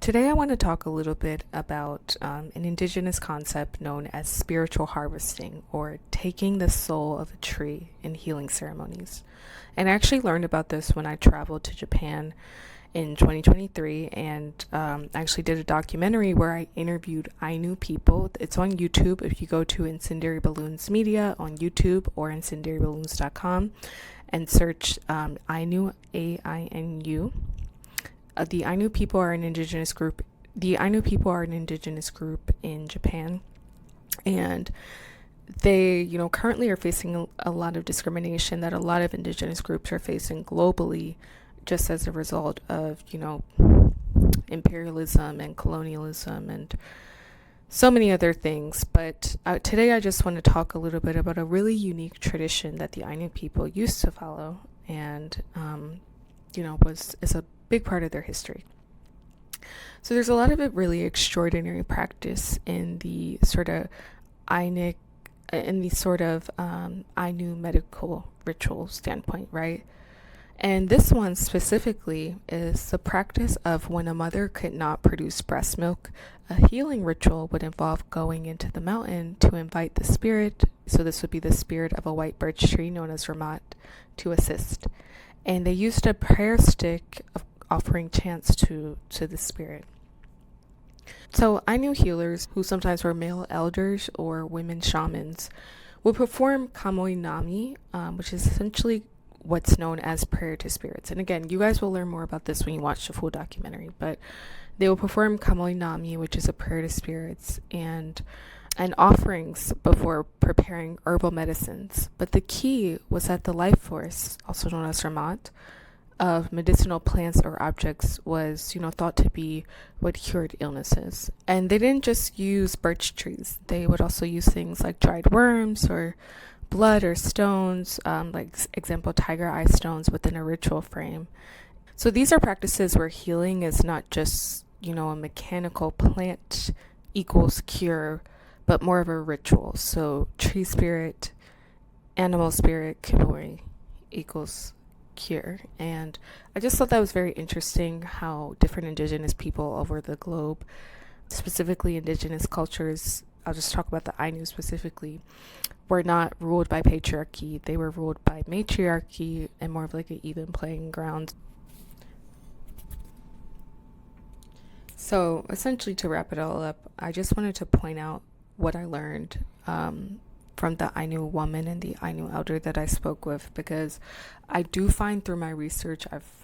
Today I want to talk a little bit about an indigenous concept known as spiritual harvesting, or taking the soul of a tree in healing ceremonies. And I actually learned about this when I traveled to Japan in 2023, and I actually did a documentary where I interviewed Ainu people. It's on YouTube. If you go to Incendiary Balloons Media on YouTube or incendiaryballoons.com and search Ainu, AINU. The Ainu people are an indigenous group. The Ainu people are an indigenous group in Japan, and they, currently are facing a lot of discrimination that a lot of indigenous groups are facing globally, just as a result of, imperialism and colonialism and so many other things. But today I just want to talk a little bit about a really unique tradition that the Ainu people used to follow, and is a big part of their history. So there's a lot of really extraordinary practice in the sort of Ainu medical ritual standpoint, right? And this one specifically is the practice of when a mother could not produce breast milk, a healing ritual would involve going into the mountain to invite the spirit. So this would be the spirit of a white birch tree known as Ramat to assist. And they used a prayer stick of offering chants to the spirit. So Ainu healers, who sometimes were male elders or women shamans, would perform kamoinami, which is essentially what's known as prayer to spirits. And again, you guys will learn more about this when you watch the full documentary, but they will perform kamoinami, which is a prayer to spirits, and offerings before preparing herbal medicines. But the key was that the life force, also known as Ramat, of medicinal plants or objects was, thought to be what cured illnesses. And they didn't just use birch trees. They would also use things like dried worms or blood or stones, like example, tiger eye stones within a ritual frame. So these are practices where healing is not just, a mechanical plant equals cure, but more of a ritual. So tree spirit, animal spirit, kiboi equals cure. And I just thought that was very interesting how different indigenous people over the globe, specifically indigenous cultures, I'll just talk about the Ainu specifically, were not ruled by patriarchy. They were ruled by matriarchy and more of like an even playing ground. So essentially, to wrap it all up, I just wanted to point out what I learned from the Ainu woman and the Ainu elder that I spoke with, because I do find through my research I've found